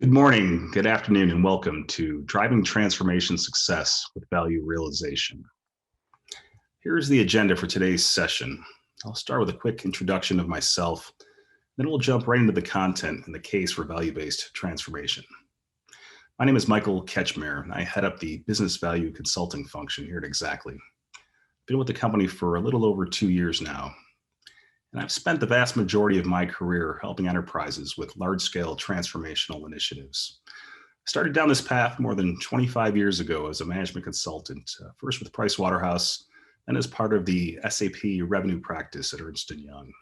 Good morning, good afternoon, and welcome to Driving Transformation Success with Value Realization. Here's the agenda for today's session. I'll start with a quick introduction of myself, then we'll jump right into the content and the case for value-based transformation. My name is Michael Ketchmer, and I head up the business value consulting function here at Exactly. I've been with the company for a little over 2 years now, and I've spent the vast majority of my career helping enterprises with large-scale transformational initiatives. I started down this path more than 25 years ago as a management consultant, first with Price Waterhouse, and as part of the SAP revenue practice at Ernst & Young.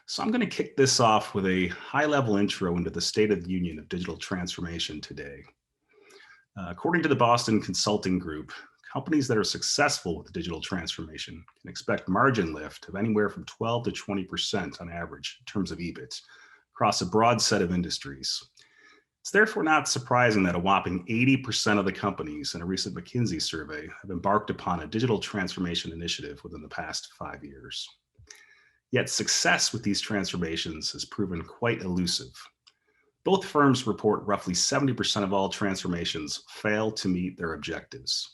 So I'm going to kick this off with a high-level intro into the state of the union of digital transformation today. According to the Boston Consulting Group, companies that are successful with digital transformation can expect margin lift of anywhere from 12 to 20% on average in terms of EBIT across a broad set of industries. It's therefore not surprising that a whopping 80% of the companies in a recent McKinsey survey have embarked upon a digital transformation initiative within the past 5 years. Yet success with these transformations has proven quite elusive. Both firms report roughly 70% of all transformations fail to meet their objectives.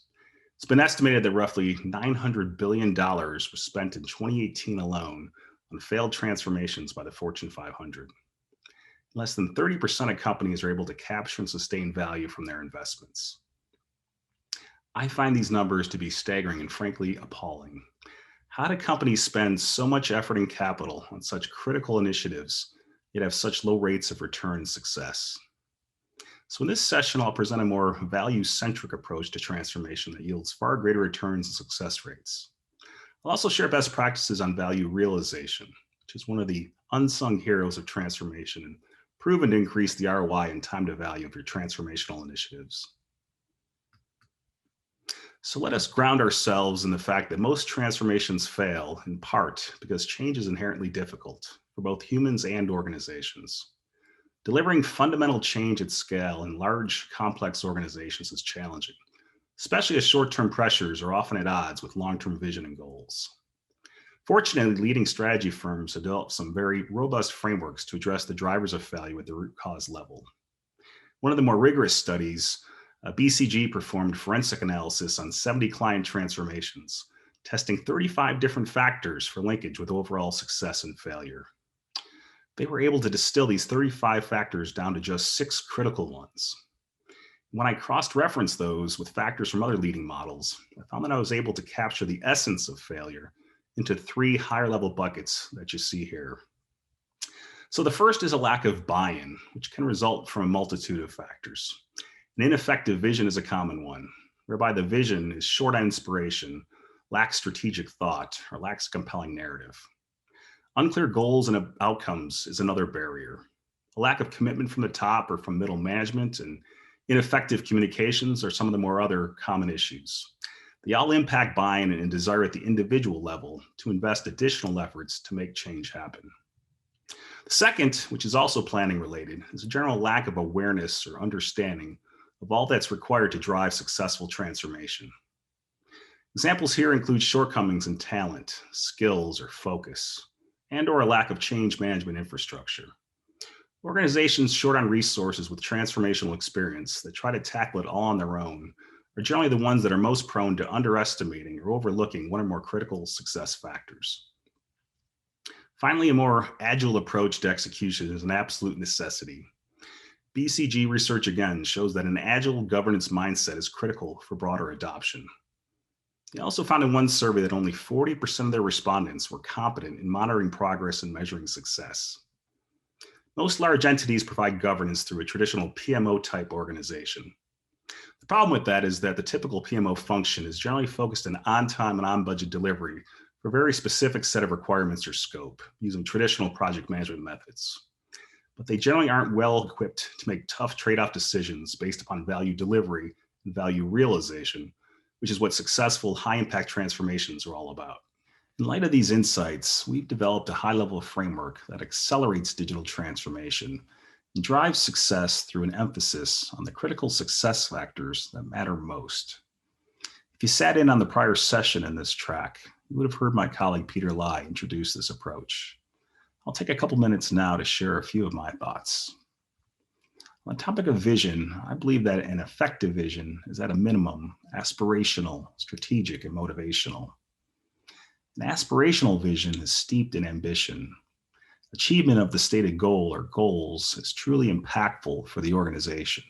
It's been estimated that roughly $900 billion was spent in 2018 alone on failed transformations by the Fortune 500. Less than 30% of companies are able to capture and sustain value from their investments. I find these numbers to be staggering and frankly appalling. How do companies spend so much effort and capital on such critical initiatives, yet have such low rates of return and success? So in this session, I'll present a more value-centric approach to transformation that yields far greater returns and success rates. I'll also share best practices on value realization, which is one of the unsung heroes of transformation and proven to increase the ROI and time to value of your transformational initiatives. So let us ground ourselves in the fact that most transformations fail in part because change is inherently difficult for both humans and organizations. Delivering fundamental change at scale in large, complex organizations is challenging, especially as short-term pressures are often at odds with long-term vision and goals. Fortunately, leading strategy firms have developed some very robust frameworks to address the drivers of failure at the root cause level. One of the more rigorous studies, BCG performed forensic analysis on 70 client transformations, testing 35 different factors for linkage with overall success and failure. They were able to distill these 35 factors down to just 6 critical ones. When I cross-referenced those with factors from other leading models, I found that I was able to capture the essence of failure into 3 higher-level buckets that you see here. So the first is a lack of buy-in, which can result from a multitude of factors. An ineffective vision is a common one, whereby the vision is short on inspiration, lacks strategic thought, or lacks a compelling narrative. Unclear goals and outcomes is another barrier. A lack of commitment from the top or from middle management and ineffective communications are some of the more other common issues. They all impact buy-in and desire at the individual level to invest additional efforts to make change happen. The second, which is also planning related, is a general lack of awareness or understanding of all that's required to drive successful transformation. Examples here include shortcomings in talent, skills, or focus, and/or a lack of change management infrastructure. Organizations short on resources with transformational experience that try to tackle it all on their own are generally the ones that are most prone to underestimating or overlooking one or more critical success factors. Finally, a more agile approach to execution is an absolute necessity. BCG research again shows that an agile governance mindset is critical for broader adoption. They also found in one survey that only 40% of their respondents were competent in monitoring progress and measuring success. Most large entities provide governance through a traditional PMO-type organization. The problem with that is that the typical PMO function is generally focused on time and on-budget delivery for a very specific set of requirements or scope, using traditional project management methods. But they generally aren't well equipped to make tough trade-off decisions based upon value delivery and value realization, which is what successful high-impact transformations are all about. In light of these insights, we've developed a high-level framework that accelerates digital transformation and drives success through an emphasis on the critical success factors that matter most. If you sat in on the prior session in this track, you would have heard my colleague Peter Lai introduce this approach. I'll take a couple minutes now to share a few of my thoughts. On the topic of vision, I believe that an effective vision is at a minimum aspirational, strategic, and motivational. An aspirational vision is steeped in ambition. Achievement of the stated goal or goals is truly impactful for the organization.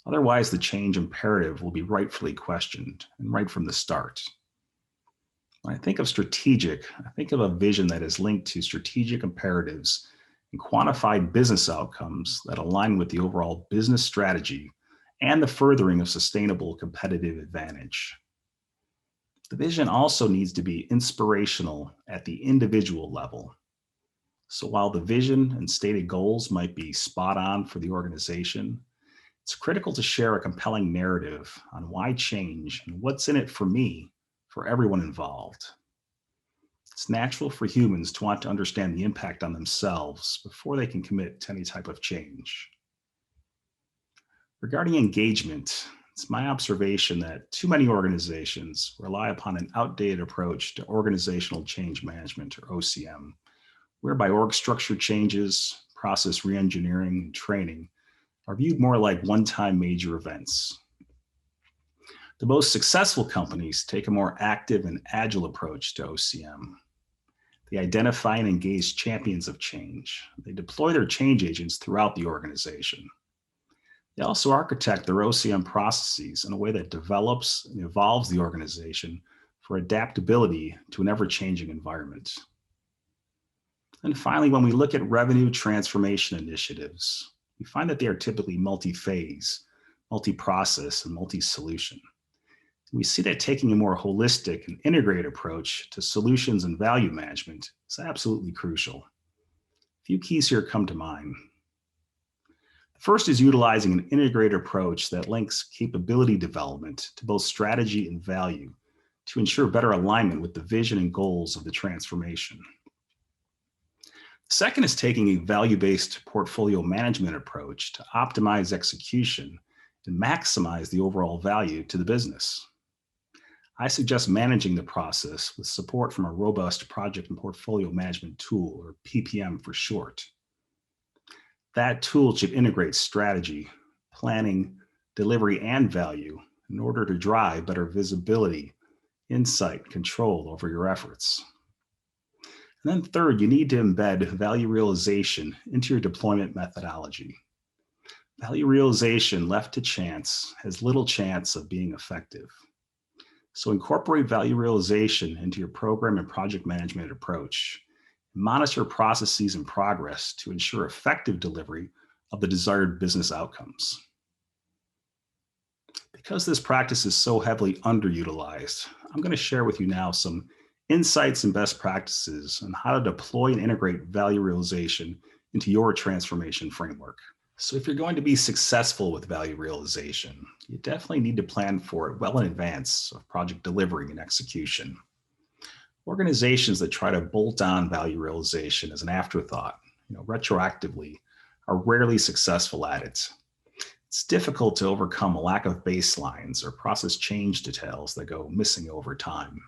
Otherwise, the change imperative will be rightfully questioned and right from the start. When I think of strategic, I think of a vision that is linked to strategic imperatives and quantified business outcomes that align with the overall business strategy and the furthering of sustainable competitive advantage. The vision also needs to be inspirational at the individual level. So while the vision and stated goals might be spot on for the organization, it's critical to share a compelling narrative on why change and what's in it for me, for everyone involved. It's natural for humans to want to understand the impact on themselves before they can commit to any type of change. Regarding engagement, it's my observation that too many organizations rely upon an outdated approach to organizational change management, or OCM, whereby org structure changes, process reengineering, and training are viewed more like one-time major events. The most successful companies take a more active and agile approach to OCM. They identify and engage champions of change. They deploy their change agents throughout the organization. They also architect their OCM processes in a way that develops and evolves the organization for adaptability to an ever-changing environment. And finally, when we look at revenue transformation initiatives, we find that they are typically multi-phase, multi-process, and multi-solution. We see that taking a more holistic and integrated approach to solutions and value management is absolutely crucial. A few keys here come to mind. The first is utilizing an integrated approach that links capability development to both strategy and value to ensure better alignment with the vision and goals of the transformation. The second is taking a value-based portfolio management approach to optimize execution and maximize the overall value to the business. I suggest managing the process with support from a robust project and portfolio management tool, or PPM for short. That tool should integrate strategy, planning, delivery, and value in order to drive better visibility, insight, control over your efforts. And then third, you need to embed value realization into your deployment methodology. Value realization left to chance has little chance of being effective. So incorporate value realization into your program and project management approach. Monitor processes and progress to ensure effective delivery of the desired business outcomes. Because this practice is so heavily underutilized, I'm going to share with you now some insights and best practices on how to deploy and integrate value realization into your transformation framework. So if you're going to be successful with value realization, you definitely need to plan for it well in advance of project delivery and execution. Organizations that try to bolt on value realization as an afterthought, retroactively, are rarely successful at it. It's difficult to overcome a lack of baselines or process change details that go missing over time.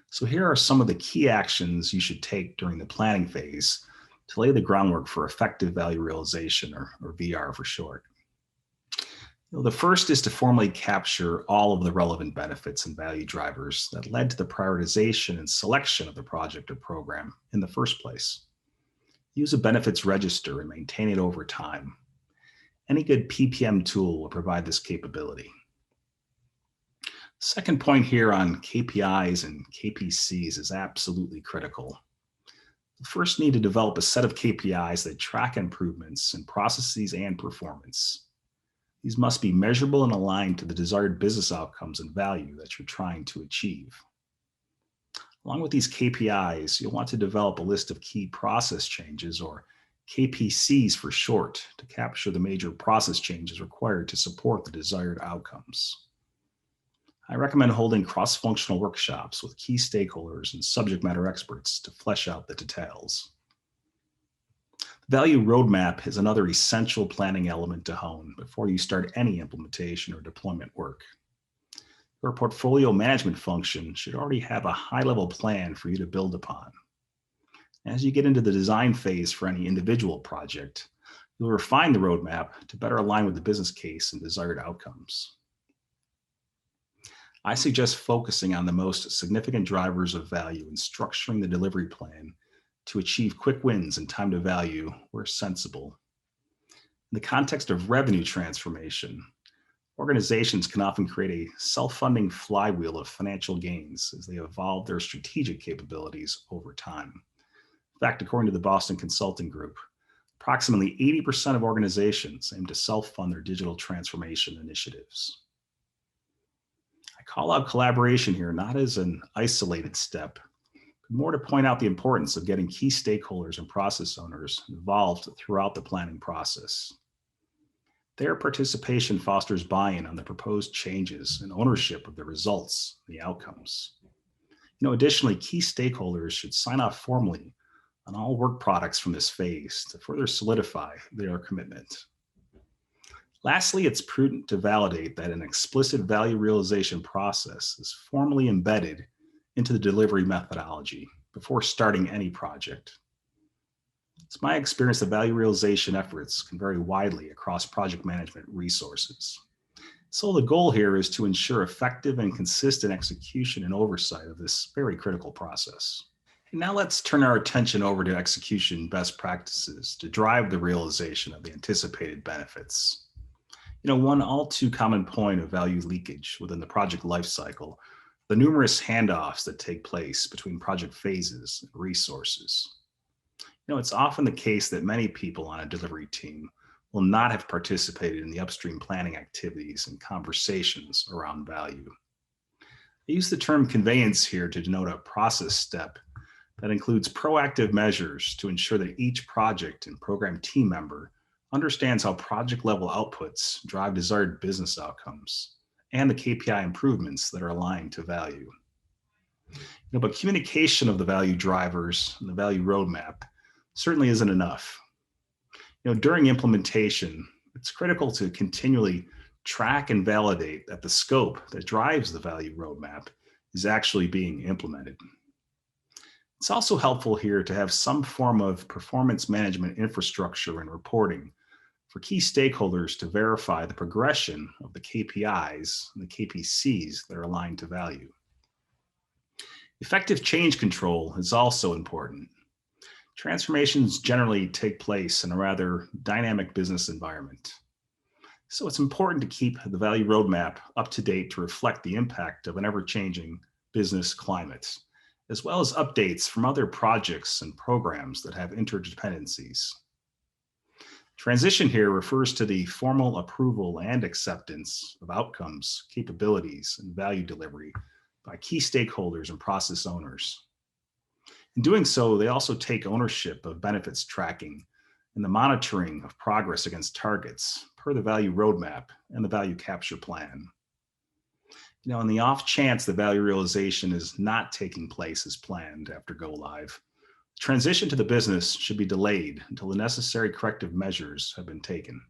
So here are some of the key actions you should take during the planning phase to lay the groundwork for effective value realization, or VR for short. The first is to formally capture all of the relevant benefits and value drivers that led to the prioritization and selection of the project or program in the first place. Use a benefits register and maintain it over time. Any good PPM tool will provide this capability. Second point here on KPIs and KPCs is absolutely critical. You first need to develop a set of KPIs that track improvements in processes and performance. These must be measurable and aligned to the desired business outcomes and value that you're trying to achieve. Along with these KPIs, you'll want to develop a list of key process changes, or KPCs for short, to capture the major process changes required to support the desired outcomes. I recommend holding cross-functional workshops with key stakeholders and subject matter experts to flesh out the details. The value roadmap is another essential planning element to hone before you start any implementation or deployment work. Your portfolio management function should already have a high-level plan for you to build upon. As you get into the design phase for any individual project, You'll refine the roadmap to better align with the business case and desired outcomes. I suggest focusing on the most significant drivers of value and structuring the delivery plan to achieve quick wins and time to value where sensible. In the context of revenue transformation, organizations can often create a self-funding flywheel of financial gains as they evolve their strategic capabilities over time. In fact, according to the Boston Consulting Group, approximately 80% of organizations aim to self-fund their digital transformation initiatives. I call out collaboration here not as an isolated step, but more to point out the importance of getting key stakeholders and process owners involved throughout the planning process. Their participation fosters buy-in on the proposed changes and ownership of the results and the outcomes. Additionally, key stakeholders should sign off formally on all work products from this phase to further solidify their commitment. Lastly, it's prudent to validate that an explicit value realization process is formally embedded into the delivery methodology before starting any project. It's my experience that value realization efforts can vary widely across project management resources. So the goal here is to ensure effective and consistent execution and oversight of this very critical process. And now let's turn our attention over to execution best practices to drive the realization of the anticipated benefits. One all too common point of value leakage within the project lifecycle, the numerous handoffs that take place between project phases and resources. It's often the case that many people on a delivery team will not have participated in the upstream planning activities and conversations around value. I use the term conveyance here to denote a process step that includes proactive measures to ensure that each project and program team member understands how project level outputs drive desired business outcomes and the KPI improvements that are aligned to value. But communication of the value drivers and the value roadmap certainly isn't enough. During implementation, it's critical to continually track and validate that the scope that drives the value roadmap is actually being implemented. It's also helpful here to have some form of performance management infrastructure and reporting for key stakeholders to verify the progression of the KPIs and the KPCs that are aligned to value. Effective change control is also important. Transformations generally take place in a rather dynamic business environment. So it's important to keep the value roadmap up to date to reflect the impact of an ever-changing business climate, as well as updates from other projects and programs that have interdependencies. Transition here refers to the formal approval and acceptance of outcomes, capabilities, and value delivery by key stakeholders and process owners. In doing so, they also take ownership of benefits tracking and the monitoring of progress against targets per the value roadmap and the value capture plan. In the off chance the value realization is not taking place as planned after go live, transition to the business should be delayed until the necessary corrective measures have been taken.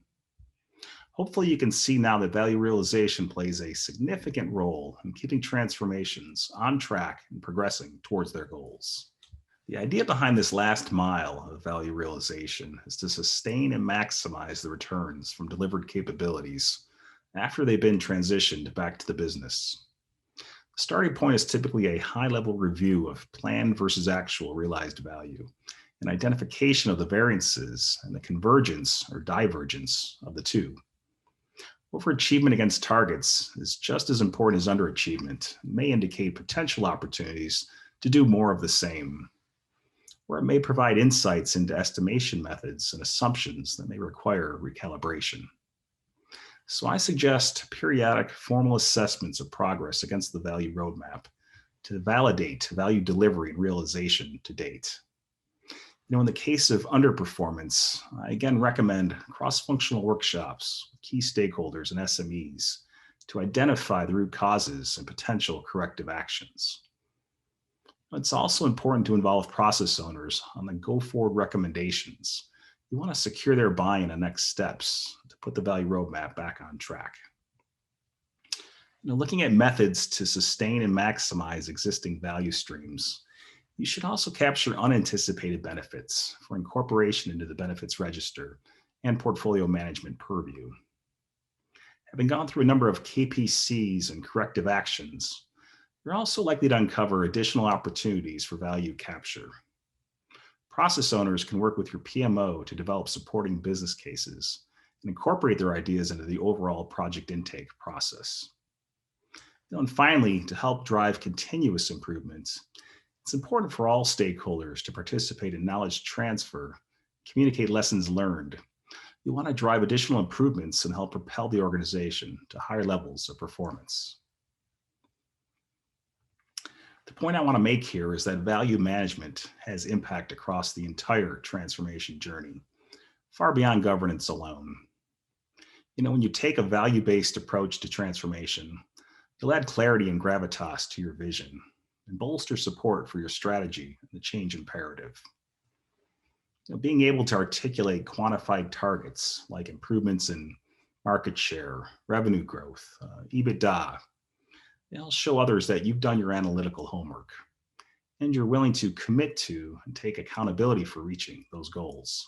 Hopefully you can see now that value realization plays a significant role in keeping transformations on track and progressing towards their goals. The idea behind this last mile of value realization is to sustain and maximize the returns from delivered capabilities after they've been transitioned back to the business. The starting point is typically a high-level review of planned versus actual realized value, an identification of the variances and the convergence or divergence of the two. Overachievement against targets is just as important as underachievement and may indicate potential opportunities to do more of the same, where it may provide insights into estimation methods and assumptions that may require recalibration. So I suggest periodic formal assessments of progress against the value roadmap to validate value delivery and realization to date. In the case of underperformance, I again recommend cross-functional workshops with key stakeholders and SMEs to identify the root causes and potential corrective actions. It's also important to involve process owners on the go-forward recommendations. You want to secure their buy-in on next steps to put the value roadmap back on track. Looking at methods to sustain and maximize existing value streams, you should also capture unanticipated benefits for incorporation into the benefits register and portfolio management purview. Having gone through a number of KPCs and corrective actions, you're also likely to uncover additional opportunities for value capture. Process owners can work with your PMO to develop supporting business cases and incorporate their ideas into the overall project intake process. And finally, to help drive continuous improvements, it's important for all stakeholders to participate in knowledge transfer, communicate lessons learned. You want to drive additional improvements and help propel the organization to higher levels of performance. The point I want to make here is that value management has impact across the entire transformation journey, far beyond governance alone. When you take a value-based approach to transformation, you'll add clarity and gravitas to your vision and bolster support for your strategy and the change imperative. Being able to articulate quantified targets like improvements in market share, revenue growth, EBITDA, they'll show others that you've done your analytical homework and you're willing to commit to and take accountability for reaching those goals.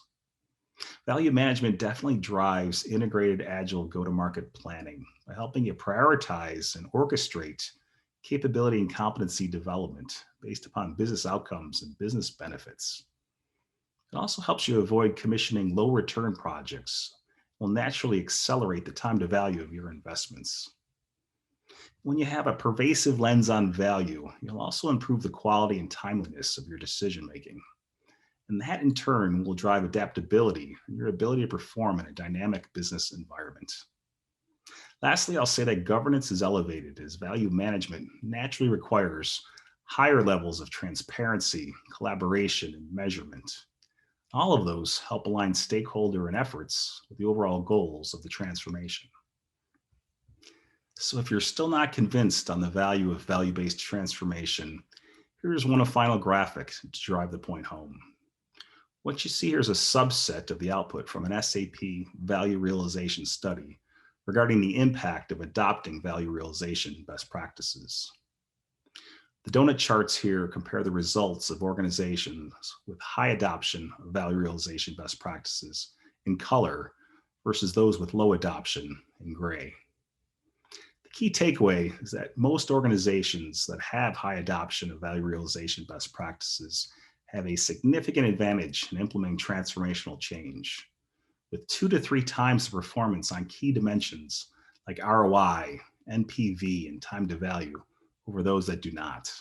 Value management definitely drives integrated agile go-to-market planning by helping you prioritize and orchestrate capability and competency development based upon business outcomes and business benefits. It also helps you avoid commissioning low return projects, will naturally accelerate the time to value of your investments. When you have a pervasive lens on value, you'll also improve the quality and timeliness of your decision making. And that in turn will drive adaptability and your ability to perform in a dynamic business environment. Lastly, I'll say that governance is elevated as value management naturally requires higher levels of transparency, collaboration, and measurement. All of those help align stakeholder and efforts with the overall goals of the transformation. So if you're still not convinced on the value of value-based transformation, here's one final graphic to drive the point home. What you see here is a subset of the output from an SAP value realization study regarding the impact of adopting value realization best practices. The donut charts here compare the results of organizations with high adoption of value realization best practices in color versus those with low adoption in gray. The key takeaway is that most organizations that have high adoption of value realization best practices have a significant advantage in implementing transformational change, with 2 to 3 times the performance on key dimensions like ROI, NPV, and time to value over those that do not.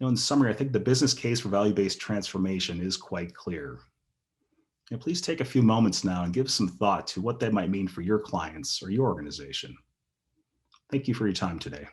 In summary, I think the business case for value-based transformation is quite clear. Please take a few moments now and give some thought to what that might mean for your clients or your organization. Thank you for your time today.